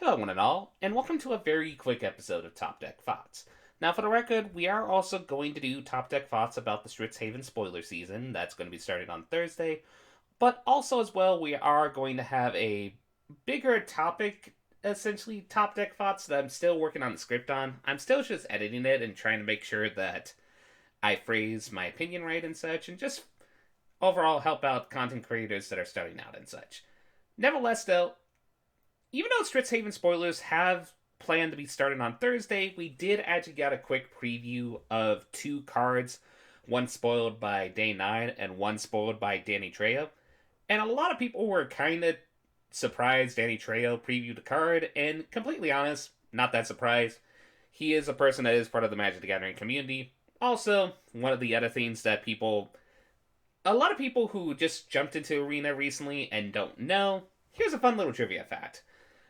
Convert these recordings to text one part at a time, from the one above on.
Hello, one and all, and welcome to a very quick episode of Top Deck Thoughts. Now, for the record, we are also going to do Top Deck Thoughts about the Strixhaven spoiler season. That's going to be starting on Thursday. But also, as well, we are going to have a bigger topic, essentially, Top Deck Thoughts that I'm still working on the script on. I'm still just editing it and trying to make sure that I phrase my opinion right and such, and just overall help out content creators that are starting out and such. Nevertheless, though, even though Strixhaven spoilers have planned to be starting on Thursday, we did actually get a quick preview of two cards, one spoiled by Day9 and one spoiled by Danny Trejo. And a lot of people were kind of surprised Danny Trejo previewed the card, and completely honest, not that surprised. He is a person that is part of the Magic the Gathering community. Also, one of the other things that a lot of people who just jumped into Arena recently and don't know, here's a fun little trivia fact.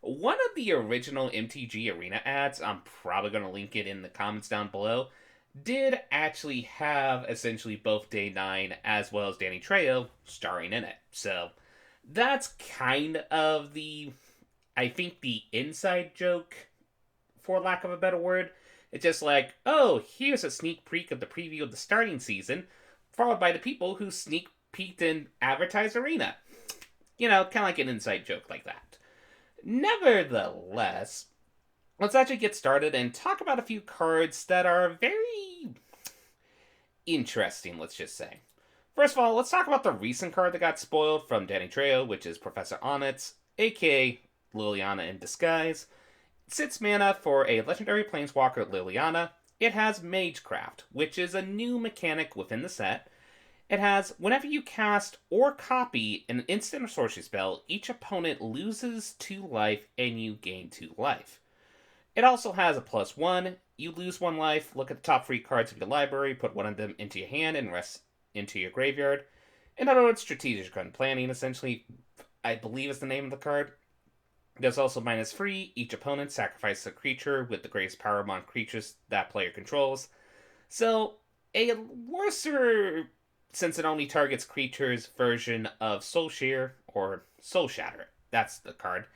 One of the original MTG Arena ads, I'm probably going to link it in the comments down below, did actually have essentially both Day 9 as well as Danny Trejo starring in it. So that's kind of I think, the inside joke, for lack of a better word. It's just like, oh, here's a sneak peek of the preview of the starting season, followed by the people who sneak peeked and advertised Arena. Kind of like an inside joke like that. Nevertheless, let's actually get started and talk about a few cards that are very interesting, let's just say. First of all, let's talk about the recent card that got spoiled from Danny Trejo, which is Professor Onyx, aka Liliana in Disguise. 6 mana for a legendary Planeswalker Liliana. It has Magecraft, which is a new mechanic within the set. It has, whenever you cast or copy an instant or sorcery spell, each opponent loses 2 life and you gain 2 life. It also has a +1. You lose 1 life, look at the top 3 cards of your library, put one of them into your hand, and rest into your graveyard. In other words, strategic card planning, essentially, I believe is the name of the card. There's also -3. Each opponent sacrifices a creature with the greatest power among creatures that player controls. So, a worser, since it only targets creatures, version of Soul Shear or Soul Shatter. That's the card.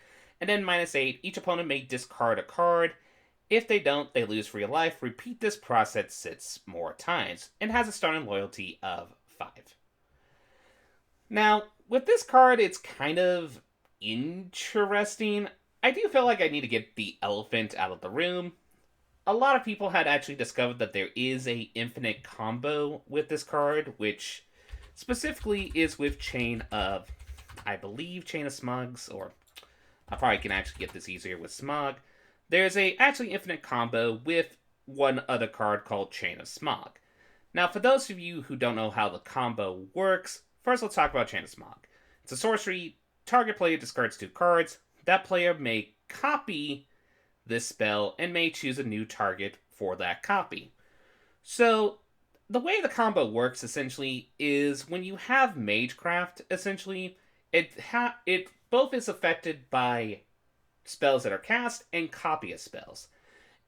And then -8. Each opponent may discard a card. If they don't, they lose 3 life. Repeat this process 6 more times, and has a starting loyalty of 5. Now, with this card, it's kind of interesting. I do feel like I need to get the elephant out of the room. A lot of people had actually discovered that there is a infinite combo with this card, which specifically is with Chain of, I believe, Chain of Smugs, or I probably can actually get this easier with Smog. There's a actually infinite combo with one other card called Chain of Smog. Now, for those of you who don't know how the combo works, first let's talk about Chain of Smog. It's a sorcery. Target player discards 2 cards. That player may copy this spell and may choose a new target for that copy. So, the way the combo works essentially is when you have Magecraft, essentially, it both is affected by spells that are cast and copy of spells.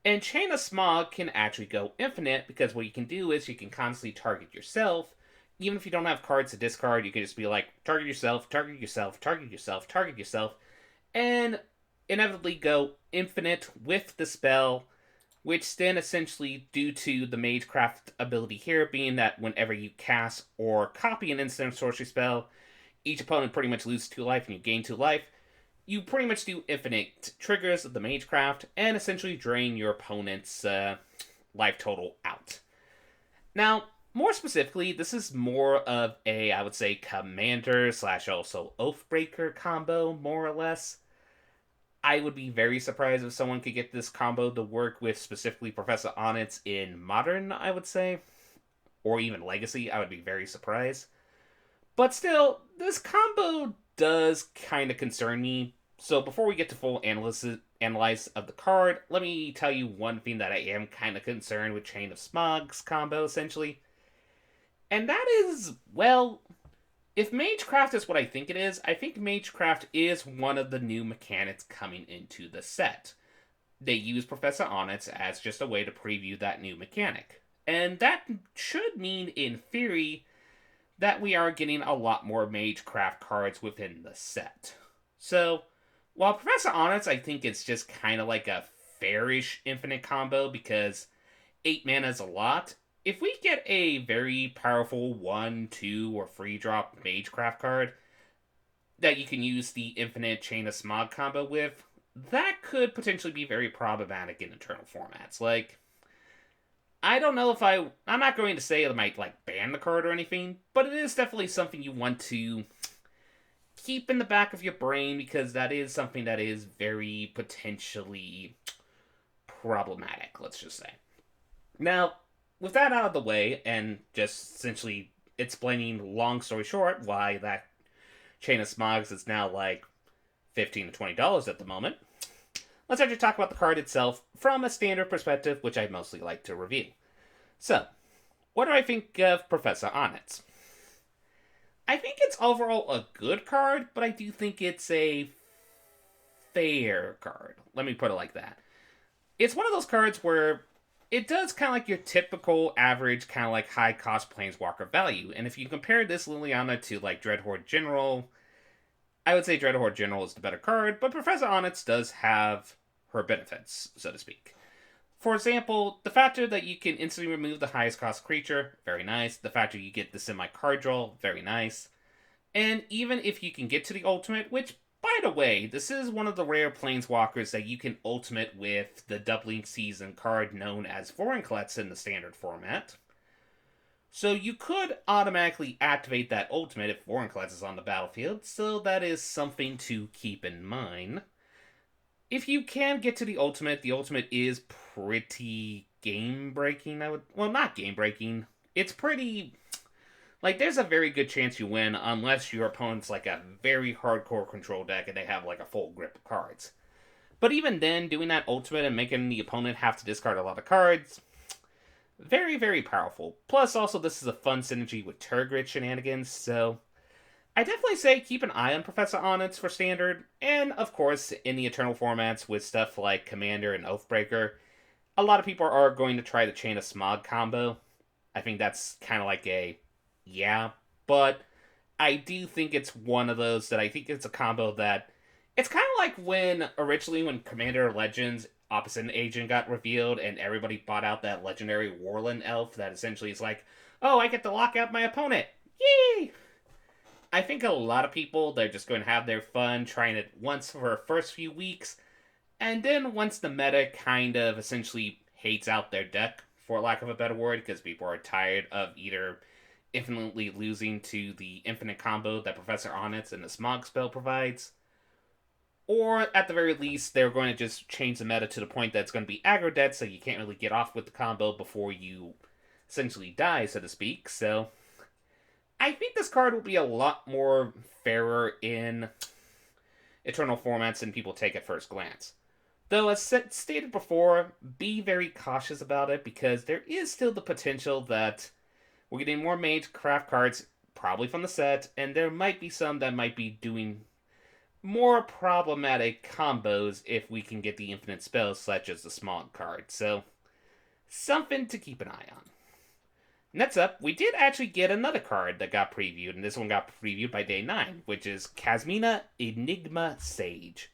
And Chain of Smog can actually go infinite because what you can do is you can constantly target yourself. Even if you don't have cards to discard, you can just be like, target yourself, target yourself, target yourself, target yourself, and inevitably go infinite with the spell, which then essentially, due to the Magecraft ability here, being that whenever you cast or copy an instant sorcery spell, each opponent pretty much loses 2 life and you gain 2 life, you pretty much do infinite triggers of the Magecraft and essentially drain your opponent's life total out. Now, more specifically, this is more of a, I would say, commander / also Oathbreaker combo, more or less. I would be very surprised if someone could get this combo to work with specifically Professor Onyx in Modern, I would say. Or even Legacy, I would be very surprised. But still, this combo does kind of concern me. So before we get to full analyze of the card, let me tell you one thing that I am kind of concerned with Chain of Smog's combo, essentially. And that is, well, if Magecraft is what I think it is, I think Magecraft is one of the new mechanics coming into the set. They use Professor Onyx as just a way to preview that new mechanic. And that should mean, in theory, that we are getting a lot more Magecraft cards within the set. So, While Professor Onyx, I think it's just kind of like a fairish infinite combo because 8 mana is a lot. If we get a very powerful 1, 2, or free drop Magecraft card that you can use the infinite Chain of Smog combo with, that could potentially be very problematic in Eternal formats. Like, I don't know if I'm not going to say it might, like, ban the card or anything, but it is definitely something you want to keep in the back of your brain because that is something that is very potentially problematic, let's just say. Now, with that out of the way, and just essentially explaining long story short why that Chain of Smogs is now like $15 to $20 at the moment, let's actually talk about the card itself from a standard perspective, which I mostly like to review. So, what do I think of Professor Onyx? I think it's overall a good card, but I do think it's a fair card. Let me put it like that. It's one of those cards where it does kind of like your typical average, kind of like high cost Planeswalker value. And if you compare this Liliana to like Dreadhorde General, I would say Dreadhorde General is the better card, but Professor Onyx does have her benefits, so to speak. For example, the factor that you can instantly remove the highest cost creature, very nice. The factor you get the semi card draw, very nice. And even if you can get to the ultimate, which, by the way, this is one of the rare planeswalkers that you can ultimate with the doubling season card known as Vorinclex in the standard format. So you could automatically activate that ultimate if Vorinclex is on the battlefield, so that is something to keep in mind. If you can get to the ultimate is pretty game breaking. Well, not game breaking. It's pretty like there's a very good chance you win unless your opponent's like a very hardcore control deck and they have like a full grip of cards. But even then, doing that ultimate and making the opponent have to discard a lot of cards, very, very powerful. Plus, also, this is a fun synergy with Turgid shenanigans, so I definitely say keep an eye on Professor Onyx for standard, and of course, in the Eternal formats with stuff like Commander and Oathbreaker, a lot of people are going to try the Chain of Smog combo. I think that's kind of like a yeah, but I do think it's one of those that I think it's a combo that it's kind of like when originally when Commander Legends Opposite Agent got revealed and everybody bought out that legendary Warland elf that essentially is like, oh, I get to lock out my opponent. Yay! I think a lot of people, they're just going to have their fun trying it once for the first few weeks, and then once the meta kind of essentially hates out their deck, for lack of a better word, because people are tired of either infinitely losing to the infinite combo that Professor Onyx and the Smog spell provides, or at the very least, they're going to just change the meta to the point that it's going to be aggro dead, so you can't really get off with the combo before you essentially die, so to speak. So I think this card will be a lot more fairer in Eternal formats than people take at first glance. Though, as stated before, be very cautious about it because there is still the potential that we're getting more Magecraft cards, probably from the set, and there might be some that might be doing more problematic combos if we can get the infinite spells, such as the Smog card. So, something to keep an eye on. Next up, we did actually get another card that got previewed, and this one got previewed by Day9, which is Kasmina Enigma Sage.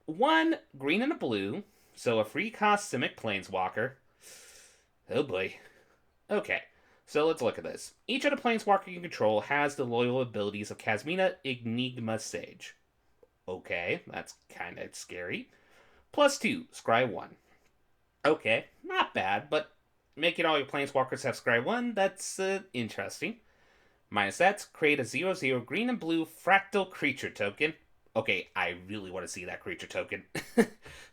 1 green and a blue, so a free cost Simic Planeswalker. Oh boy. Okay, so let's look at this. Each of the Planeswalker you control has the loyal abilities of Kasmina Enigma Sage. Okay, that's kind of scary. +2, Scry 1. Okay, not bad, but making all your Planeswalkers have Scry 1, that's interesting. Minus that, create a 0/0 green and blue fractal creature token. Okay, I really want to see that creature token.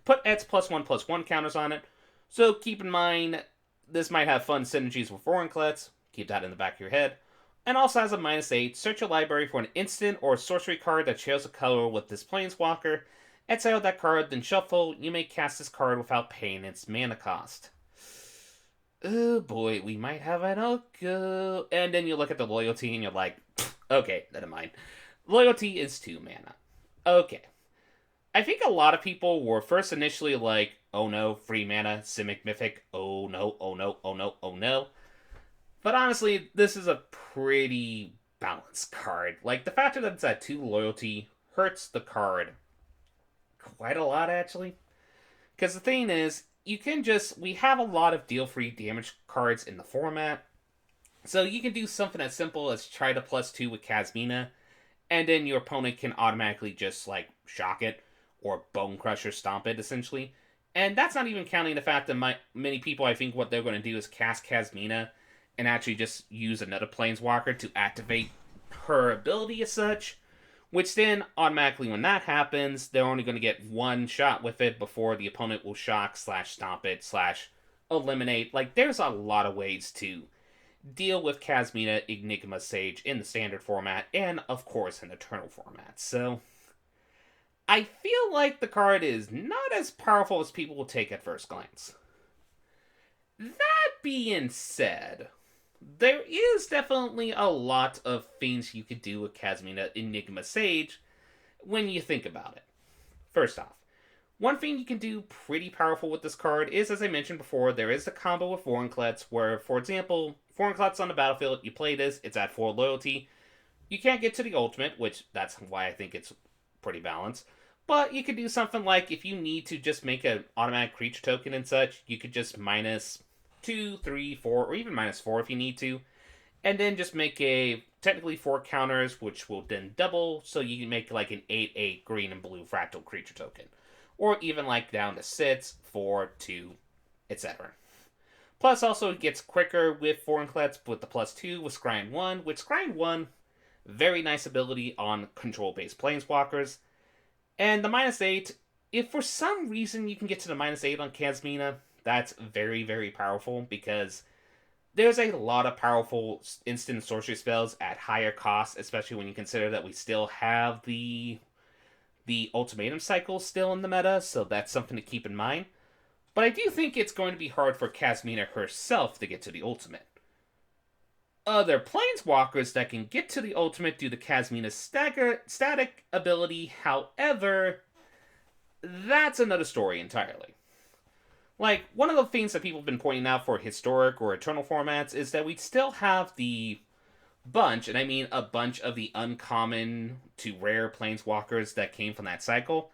Put X +1/+1 counters on it. So keep in mind, this might have fun synergies with Vorinclex. Keep that in the back of your head. And also has a -8. Search your library for an instant or sorcery card that shares a color with this Planeswalker. Exile that card, then shuffle. You may cast this card without paying its mana cost. Oh boy, we might have an Oko. And then you look at the loyalty and you're like, okay, never mind. Loyalty is 2 mana. Okay. I think a lot of people were first initially like, oh no, free mana, Simic Mythic, oh no, oh no, oh no, oh no. But honestly, this is a pretty balanced card. Like, the fact that it's at 2 loyalty hurts the card quite a lot, actually. Because the thing is, we have a lot of deal-free damage cards in the format. So you can do something as simple as try to +2 with Kazmina, and then your opponent can automatically just, like, shock it, or Bone Crusher stomp it, essentially. And that's not even counting the fact that many people, I think what they're going to do is cast Kazmina and actually just use another Planeswalker to activate her ability as such. Which then, automatically, when that happens, they're only going to get one shot with it before the opponent will shock / stomp it / eliminate. Like, there's a lot of ways to deal with Kazmina Enigma Sage in the standard format, and of course in Eternal format. So, I feel like the card is not as powerful as people will take at first glance. That being said, there is definitely a lot of things you could do with Kazmina Enigma Sage when you think about it. First off, one thing you can do pretty powerful with this card is, as I mentioned before, there is the combo with Vorinclex, where, for example, Vorinclex on the battlefield, you play this, it's at 4 loyalty. You can't get to the ultimate, which that's why I think it's pretty balanced. But you could do something like, if you need to just make an automatic creature token and such, you could just -2, 3, 4, or even -4 if you need to. And then just make technically 4 counters, which will then double, so you can make like an 8/8 green and blue fractal creature token. Or even like down to 6, 4, 2, etc. Plus, also it gets quicker with Vorinclex with the +2 with Scrying 1, which Scrying 1, very nice ability on control-based Planeswalkers. And the -8, if for some reason you can get to the -8 on Kazmina, that's very, very powerful, because there's a lot of powerful instant sorcery spells at higher cost, especially when you consider that we still have the ultimatum cycle still in the meta, so that's something to keep in mind. But I do think it's going to be hard for Kazmina herself to get to the ultimate. Other Planeswalkers that can get to the ultimate due to Kazmina's static ability, however, that's another story entirely. Like, one of the things that people have been pointing out for historic or eternal formats is that we still have the bunch, and I mean a bunch of the uncommon to rare Planeswalkers that came from that cycle.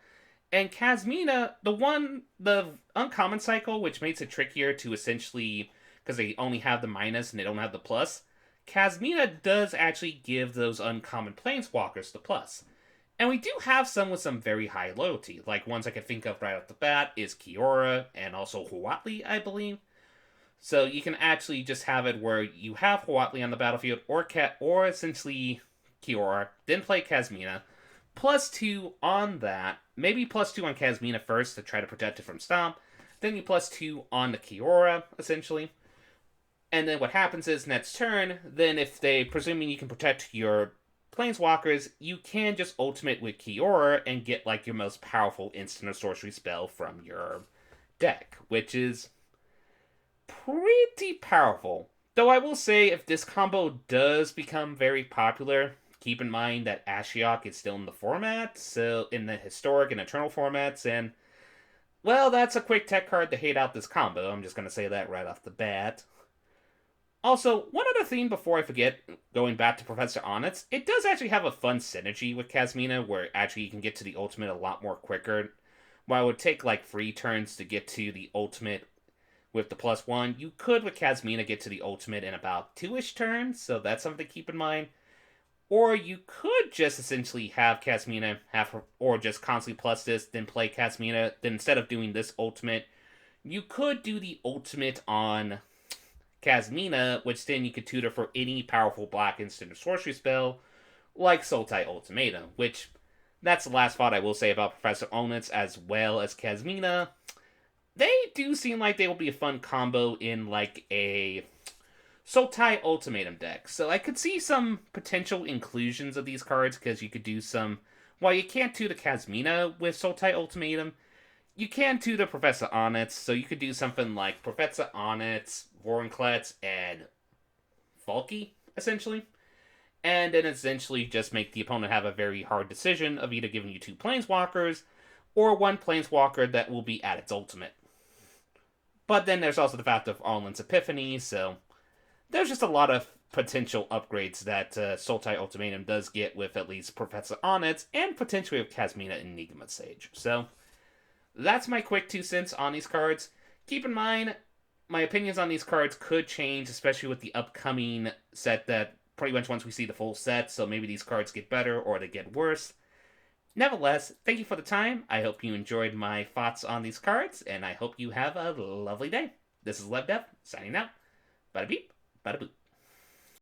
And Kazmina, the uncommon cycle, which makes it trickier to essentially, because they only have the minus and they don't have the plus, Kazmina does actually give those uncommon Planeswalkers the plus. And we do have some with some very high loyalty. Like, ones I can think of right off the bat is Kiora and also Huatli, I believe. So you can actually just have it where you have Huatli on the battlefield, or essentially Kiora, then play Kazmina, +2 on that, maybe +2 on Kazmina first to try to protect it from Stomp, then you +2 on the Kiora, essentially. And then what happens is, next turn, then if they, presuming you can protect your Planeswalkers, you can just ultimate with Kiora and get like your most powerful instant or sorcery spell from your deck, which is pretty powerful. Though I will say, if this combo does become very popular, keep in mind that Ashiok is still in the format, so in the historic and eternal formats, and, well, that's a quick tech card to hate out this combo. I'm just going to say that right off the bat. Also, one other thing before I forget, going back to Professor Onyx, it does actually have a fun synergy with Kazmina, where actually you can get to the ultimate a lot more quicker. While it would take like 3 turns to get to the ultimate with the +1, you could with Kazmina get to the ultimate in about 2-ish turns, so that's something to keep in mind. Or you could just essentially have Kazmina or just constantly plus this, then play Kazmina, then instead of doing this ultimate, you could do the ultimate on Kazmina, which then you could tutor for any powerful black instant or sorcery spell, like Sultai Ultimatum, which, that's the last thought I will say about Professor Onyx as well as Kazmina. They do seem like they will be a fun combo in, like, a Sultai Ultimatum deck. So I could see some potential inclusions of these cards, because you could do some, while you can't tutor Kazmina with Sultai Ultimatum, you can tutor Professor Onyx, so you could do something like Professor Onyx, Vorinclex, and Valky, essentially. And then essentially just make the opponent have a very hard decision of either giving you 2 Planeswalkers, or 1 Planeswalker that will be at its ultimate. But then there's also the fact of Arlen's Epiphany, so there's just a lot of potential upgrades that Sultai Ultimatum does get with at least Professor Onyx, and potentially with Kazmina Enigma Sage. So That's my quick 2 cents on these cards. Keep in mind, my opinions on these cards could change, especially with the upcoming set that pretty much once we see the full set, so maybe these cards get better or they get worse. Nevertheless, thank you for the time. I hope you enjoyed my thoughts on these cards, and I hope you have a lovely day. This is LevDev, signing out. Bada beep, bada boop.